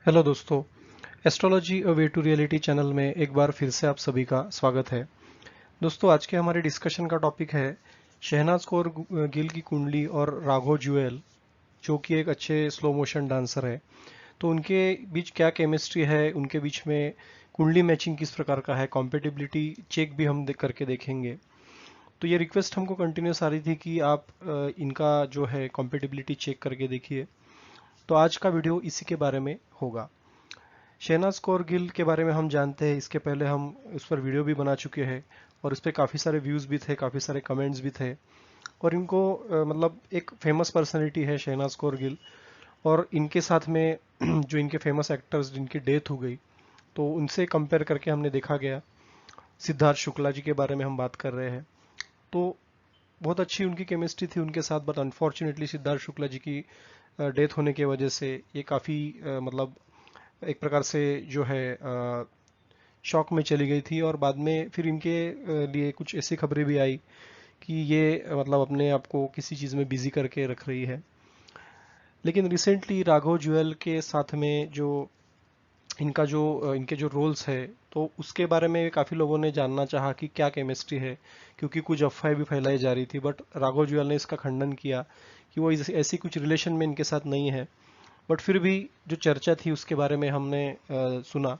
Hello दोस्तों, astrology a way to reality channel में एक बार फिर से आप सभी का स्वागत है। दोस्तों, आज के हमारे डिस्कशन का टॉपिक है शहनाज कौर गिल की कुंडली और राघव जुएल, जो कि एक अच्छे स्लो मोशन डांसर है। तो उनके बीच क्या केमिस्ट्री है, उनके बीच में कुंडली मैचिंग किस प्रकार का है, कॉम्पेटिबिलिटी चेक भी हम करके देखेंगे। तो ये रिक्वेस्ट हमको कंटिन्यूस आ रही थी कि आप इनका जो है कॉम्पेटिबिलिटी चेक करके देखिए। तो आज का वीडियो इसी के बारे में होगा। शहनाज कौर गिल के बारे में हम जानते हैं, इसके पहले हम उस पर वीडियो भी बना चुके हैं और उस पर काफ़ी सारे व्यूज़ भी थे, काफ़ी सारे कमेंट्स भी थे। और इनको मतलब एक फेमस पर्सनैलिटी है शहनाज कौर गिल। और इनके साथ में जो इनके फेमस एक्टर्स जिनकी डेथ हो गई, तो उनसे कंपेयर करके हमने देखा गया। सिद्धार्थ शुक्ला जी के बारे में हम बात कर रहे हैं। तो बहुत अच्छी उनकी केमिस्ट्री थी उनके साथ, बट अनफॉर्चुनेटली सिद्धार्थ शुक्ला जी की डेथ होने की वजह से ये काफ़ी मतलब एक प्रकार से जो है शॉक में चली गई थी। और बाद में फिर इनके लिए कुछ ऐसी खबरें भी आई कि ये मतलब अपने आप को किसी चीज़ में बिजी करके रख रही है। लेकिन रिसेंटली राघव जुएल के साथ में जो इनके जो रोल्स है, तो उसके बारे में काफ़ी लोगों ने जानना चाहा कि क्या केमिस्ट्री है, क्योंकि कुछ अफवाहें भी फैलाई जा रही थी। बट राघव जुएल ने इसका खंडन किया कि वो ऐसी कुछ रिलेशन में इनके साथ नहीं है। बट फिर भी जो चर्चा थी उसके बारे में हमने सुना,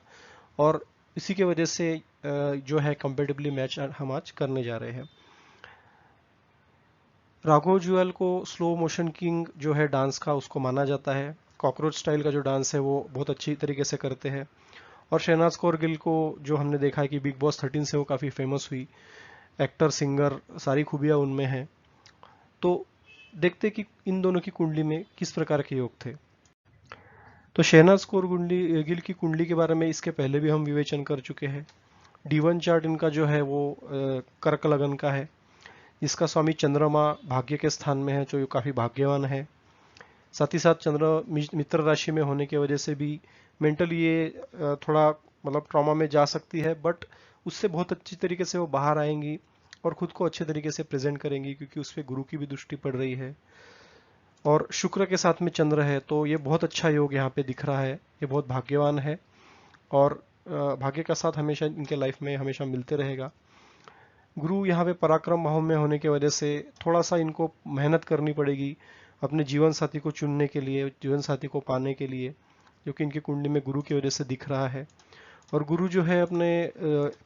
और इसी के वजह से जो है कंपेटिबली मैच हम आज करने जा रहे हैं। राघव जुएल को स्लो मोशन किंग जो है डांस का, उसको माना जाता है। कॉकरोच स्टाइल का जो डांस है वो बहुत अच्छी तरीके से करते हैं। और शहनाज कौर गिल को जो हमने देखा है कि बिग बॉस 13 से वो काफ़ी फेमस हुई, एक्टर सिंगर सारी खूबियाँ उनमें हैं। तो देखते कि इन दोनों की कुंडली में किस प्रकार के योग थे। तो शहनाज कौर गिल की कुंडली के बारे में इसके पहले भी हम विवेचन कर चुके हैं। D1 चार्ट इनका जो है वो कर्क लगन का है। इसका स्वामी चंद्रमा भाग्य के स्थान में है, जो काफ़ी भाग्यवान है। साथ ही साथ चंद्र मित्र राशि में होने की वजह से भी मेंटली ये थोड़ा मतलब ट्रॉमा में जा सकती है, बट उससे बहुत अच्छी तरीके से वो बाहर आएंगी और खुद को अच्छे तरीके से प्रेजेंट करेंगी, क्योंकि उस पर गुरु की भी दृष्टि पड़ रही है। और शुक्र के साथ में चंद्र है, तो ये बहुत अच्छा योग यहाँ पे दिख रहा है। ये बहुत भाग्यवान है और भाग्य का साथ हमेशा इनके लाइफ में हमेशा मिलते रहेगा। गुरु यहाँ पे पराक्रम भाव में होने की वजह से थोड़ा सा इनको मेहनत करनी पड़ेगी अपने जीवन साथी को चुनने के लिए, जीवन साथी को पाने के लिए, जो कि इनकी कुंडली में गुरु की वजह से दिख रहा है। और गुरु जो है अपने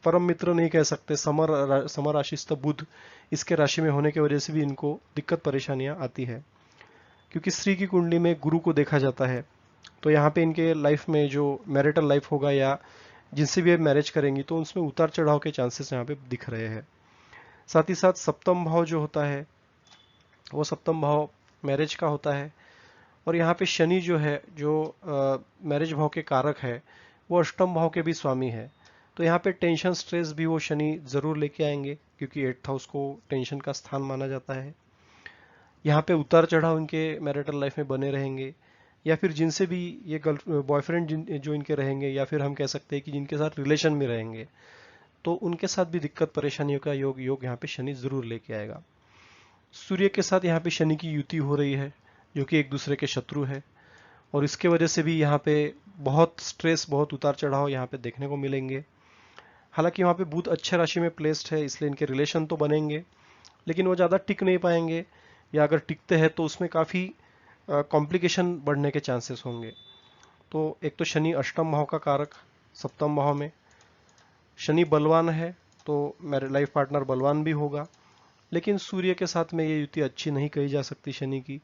परम मित्र नहीं कह सकते, समर राशिस्थ बुध इसके राशि में होने की वजह से भी इनको दिक्कत परेशानियां आती है, क्योंकि स्त्री की कुंडली में गुरु को देखा जाता है। तो यहाँ पे इनके लाइफ में जो मैरिटल लाइफ होगा या जिनसे भी मैरिज करेंगी, तो उसमें उतार चढ़ाव के चांसेस यहाँ पे दिख रहे हैं। साथ ही साथ सप्तम भाव जो होता है, वो सप्तम भाव मैरिज का होता है। और यहाँ पे शनि जो है, जो मैरिज भाव के कारक है, वो अष्टम भाव के भी स्वामी है। तो यहाँ पे टेंशन स्ट्रेस भी वो शनि जरूर लेके आएंगे, क्योंकि 8th हाउस को टेंशन का स्थान माना जाता है। यहाँ पे उतार चढ़ाव इनके मैरिटल लाइफ में बने रहेंगे, या फिर जिनसे भी ये गर्ल बॉयफ्रेंड जो इनके रहेंगे, या फिर हम कह सकते हैं कि जिनके साथ रिलेशन में रहेंगे, तो उनके साथ भी दिक्कत परेशानियों का योग यहाँ पे शनि जरूर लेके आएगा। सूर्य के साथ यहाँ पे शनि की युति हो रही है, जो कि एक दूसरे के शत्रु है। और इसके वजह से भी यहाँ पे बहुत स्ट्रेस, बहुत उतार चढ़ाव यहाँ पे देखने को मिलेंगे। हालांकि वहाँ पे बुध अच्छे राशि में प्लेस्ड है, इसलिए इनके रिलेशन तो बनेंगे, लेकिन वो ज़्यादा टिक नहीं पाएंगे, या अगर टिकते हैं तो उसमें काफ़ी कॉम्प्लिकेशन बढ़ने के चांसेस होंगे। तो एक तो शनि अष्टम भाव का कारक सप्तम भाव में, शनि बलवान है, तो मेरे लाइफ पार्टनर बलवान भी होगा। लेकिन सूर्य के साथ में ये युति अच्छी नहीं कही जा सकती शनि की,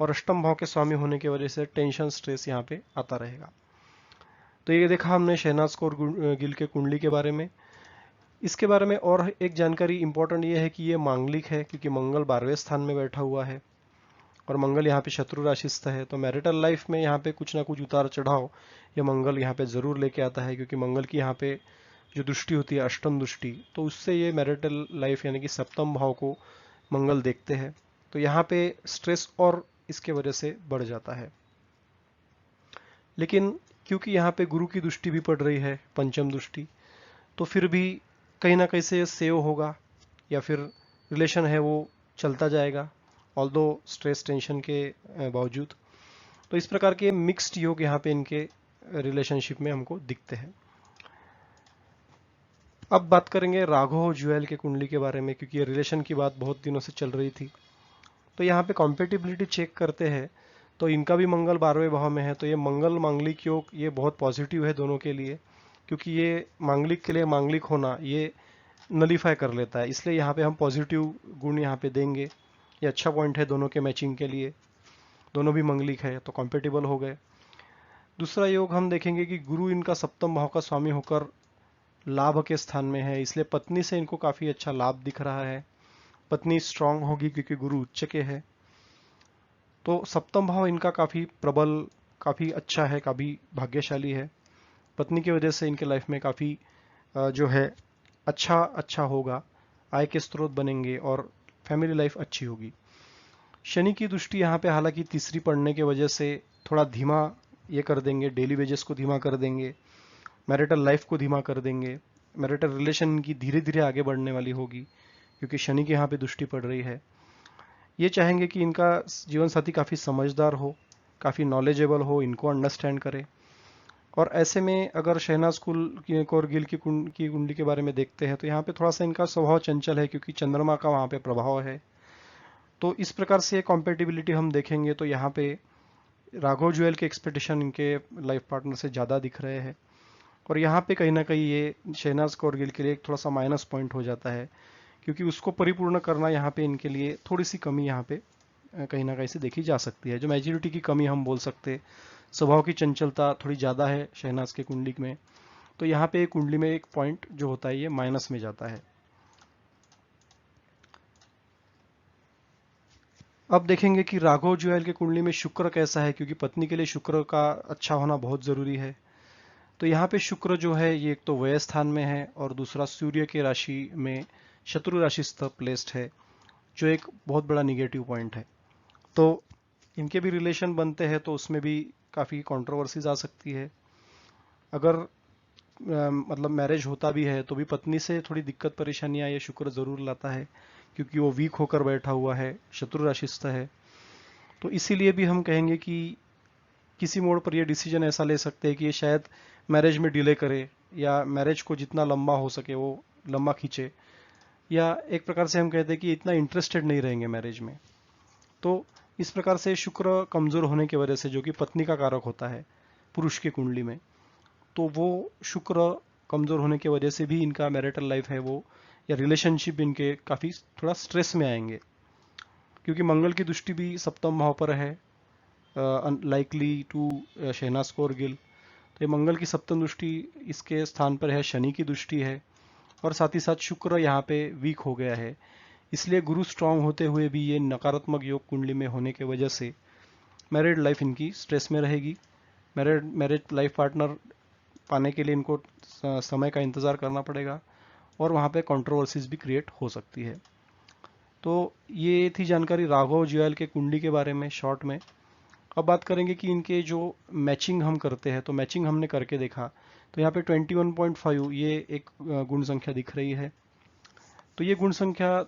और अष्टम भाव के स्वामी होने की वजह से टेंशन स्ट्रेस यहाँ पे आता रहेगा। तो ये देखा हमने शहनाज कौर गिल के कुंडली के बारे में। इसके बारे में और एक जानकारी इंपॉर्टेंट ये है कि ये मांगलिक है, क्योंकि मंगल 12वें स्थान में बैठा हुआ है और मंगल यहाँ पे शत्रु राशिस्थ है। तो मैरिटल लाइफ में यहाँ पे कुछ ना कुछ उतार चढ़ाव ये मंगल यहाँ पे जरूर लेके आता है, क्योंकि मंगल की यहाँ पे जो दृष्टि होती है अष्टम दृष्टि, तो उससे ये मैरिटल लाइफ यानी कि सप्तम भाव को मंगल देखते हैं। तो यहाँ पे स्ट्रेस और इसके वजह से बढ़ जाता है। लेकिन क्योंकि यहाँ पे गुरु की दृष्टि भी पड़ रही है, पंचम दृष्टि, तो फिर भी कहीं ना कहीं से सेव होगा, या फिर रिलेशन है वो चलता जाएगा, ऑल्दो स्ट्रेस टेंशन के बावजूद। तो इस प्रकार के मिक्स्ड योग यहाँ पे इनके रिलेशनशिप में हमको दिखते हैं। अब बात करेंगे राघव और ज्वेल के कुंडली के बारे में, क्योंकि ये रिलेशन की बात बहुत दिनों से चल रही थी। तो यहाँ पे कॉम्पेटिबिलिटी चेक करते हैं, तो इनका भी मंगल 12वें भाव में है, तो ये मंगल मांगलिक योग ये बहुत पॉजिटिव है दोनों के लिए, क्योंकि ये मांगलिक के लिए मांगलिक होना ये नलीफाई कर लेता है, इसलिए यहाँ पे हम पॉजिटिव गुण यहाँ पे देंगे। ये अच्छा पॉइंट है दोनों के मैचिंग के लिए, दोनों भी मंगलिक है तो कॉम्पेटिबल हो गए। दूसरा योग हम देखेंगे कि गुरु इनका सप्तम भाव का स्वामी होकर लाभ के स्थान में है, इसलिए पत्नी से इनको काफी अच्छा लाभ दिख रहा है। पत्नी स्ट्रांग होगी क्योंकि गुरु उच्च के है, तो सप्तम भाव इनका काफी प्रबल, काफी अच्छा है, काफी भाग्यशाली है। पत्नी की वजह से इनके लाइफ में काफी जो है अच्छा होगा, आय के स्रोत बनेंगे और फैमिली लाइफ अच्छी होगी। शनि की दृष्टि यहाँ पे हालांकि तीसरी पड़ने की वजह से थोड़ा धीमा ये कर देंगे, डेली वेजेस को धीमा कर देंगे, मैरिटल लाइफ को धीमा कर देंगे, मैरिटल रिलेशन की धीरे धीरे आगे बढ़ने वाली होगी, क्योंकि शनि की यहाँ पे दृष्टि पड़ रही है। ये चाहेंगे कि इनका जीवन साथी काफी समझदार हो, काफी नॉलेजेबल हो, इनको अंडरस्टैंड करे। और ऐसे में अगर शहनाज कौर गिल की कुंडली के बारे में देखते हैं तो यहाँ पे थोड़ा सा इनका स्वभाव चंचल है, क्योंकि चंद्रमा का वहाँ पे प्रभाव है। तो इस प्रकार से कॉम्पेटिबिलिटी हम देखेंगे तो यहाँ पे राघव ज्वेल के एक्सपेक्टेशन इनके लाइफ पार्टनर से ज़्यादा दिख रहे हैं, और यहाँ पे कहीं ना कहीं ये शहनाज कौर गिल के लिए एक थोड़ा सा माइनस पॉइंट हो जाता है, क्योंकि उसको परिपूर्ण करना यहाँ पे इनके लिए थोड़ी सी कमी यहाँ पे कहीं ना कहीं से देखी जा सकती है, जो मैच्योरिटी की कमी हम बोल सकते। स्वभाव की चंचलता थोड़ी ज़्यादा है शहनाज के कुंडली में, तो यहाँ पे कुंडली में एक पॉइंट जो होता है ये माइनस में जाता है। अब देखेंगे कि राघव ज्वेल के कुंडली में शुक्र कैसा है, क्योंकि पत्नी के लिए शुक्र का अच्छा होना बहुत जरूरी है। तो यहाँ पे शुक्र जो है ये एक तो व्यय स्थान में है, और दूसरा सूर्य के राशि में शत्रु राशि स्थ प्लेस्ड है, जो एक बहुत बड़ा निगेटिव पॉइंट है। तो इनके भी रिलेशन बनते हैं तो उसमें भी काफ़ी कंट्रोवर्सीज आ सकती है। अगर मतलब मैरिज होता भी है तो भी पत्नी से थोड़ी दिक्कत परेशानियां ये शुक्र जरूर लाता है, क्योंकि वो वीक होकर बैठा हुआ है, शत्रु राशिस्थ है। तो इसीलिए भी हम कहेंगे कि किसी मोड़ पर ये डिसीजन ऐसा ले सकते हैं कि ये शायद मैरिज में डिले करे, या मैरिज को जितना लंबा हो सके वो लंबा खींचे, या एक प्रकार से हम कहते हैं कि इतना इंटरेस्टेड नहीं रहेंगे मैरिज में। तो इस प्रकार से शुक्र कमजोर होने की वजह से, जो कि पत्नी का कारक होता है पुरुष की कुंडली में, तो वो शुक्र कमजोर होने की वजह से भी इनका मैरिटल लाइफ है वो, या रिलेशनशिप इनके काफी थोड़ा स्ट्रेस में आएंगे, क्योंकि मंगल की दृष्टि भी सप्तम भाव पर है, अनलाइकली टू शहनाज कौर गिल। तो ये मंगल की सप्तम दृष्टि इसके स्थान पर है, शनि की दृष्टि है, और साथ ही साथ शुक्र यहाँ पे वीक हो गया है, इसलिए गुरु स्ट्रांग होते हुए भी ये नकारात्मक योग कुंडली में होने की वजह से मैरिड लाइफ इनकी स्ट्रेस में रहेगी। मैरिड लाइफ पार्टनर पाने के लिए इनको समय का इंतजार करना पड़ेगा, और वहाँ पे कंट्रोवर्सीज भी क्रिएट हो सकती है। तो ये थी जानकारी राघव ज्वेल के कुंडली के बारे में शॉर्ट में। अब बात करेंगे कि इनके जो मैचिंग हम करते हैं, तो मैचिंग हमने करके देखा, तो यहाँ पे 21.5 ये एक गुण संख्या दिख रही है। तो ये गुण संख्या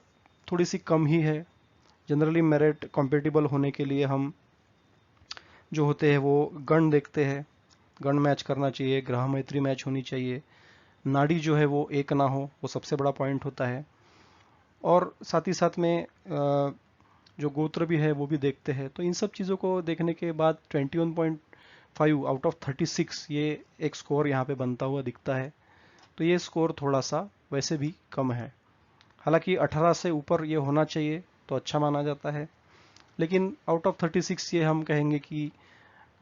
थोड़ी सी कम ही है। जनरली मेरिट कॉम्पेटिबल होने के लिए हम जो होते हैं वो गण देखते हैं, गण मैच करना चाहिए, ग्रह मैत्री मैच होनी चाहिए, नाड़ी जो है वो एक ना हो, वो सबसे बड़ा पॉइंट होता है, और साथ ही साथ में जो गोत्र भी है वो भी देखते हैं। तो इन सब चीज़ों को देखने के बाद 21.5 आउट ऑफ 36 ये एक स्कोर यहाँ पे बनता हुआ दिखता है। तो ये स्कोर थोड़ा सा वैसे भी कम है, हालांकि 18 से ऊपर ये होना चाहिए तो अच्छा माना जाता है, लेकिन आउट ऑफ 36 ये हम कहेंगे कि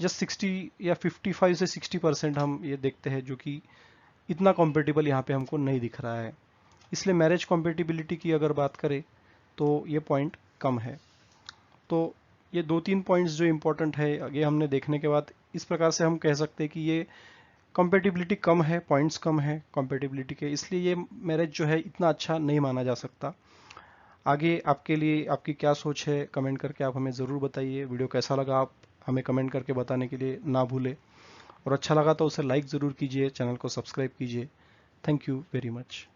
जस्ट 60 या 55 से 60% हम ये देखते हैं, जो कि इतना कॉम्पेटिबल यहाँ पे हमको नहीं दिख रहा है। इसलिए मैरिज कॉम्पेटिबिलिटी की अगर बात करें तो ये पॉइंट कम है। तो ये 2-3 पॉइंट्स जो इम्पोर्टेंट है ये हमने देखने के बाद इस प्रकार से हम कह सकते हैं कि ये कॉम्पेटिबिलिटी कम है, पॉइंट्स कम है कॉम्पेटिबिलिटी के, इसलिए ये मैरिज जो है इतना अच्छा नहीं माना जा सकता। आगे आपके लिए आपकी क्या सोच है कमेंट करके आप हमें ज़रूर बताइए। वीडियो कैसा लगा आप हमें कमेंट करके बताने के लिए ना भूलें, और अच्छा लगा तो उसे लाइक ज़रूर कीजिए, चैनल को सब्सक्राइब कीजिए। Thank you very much.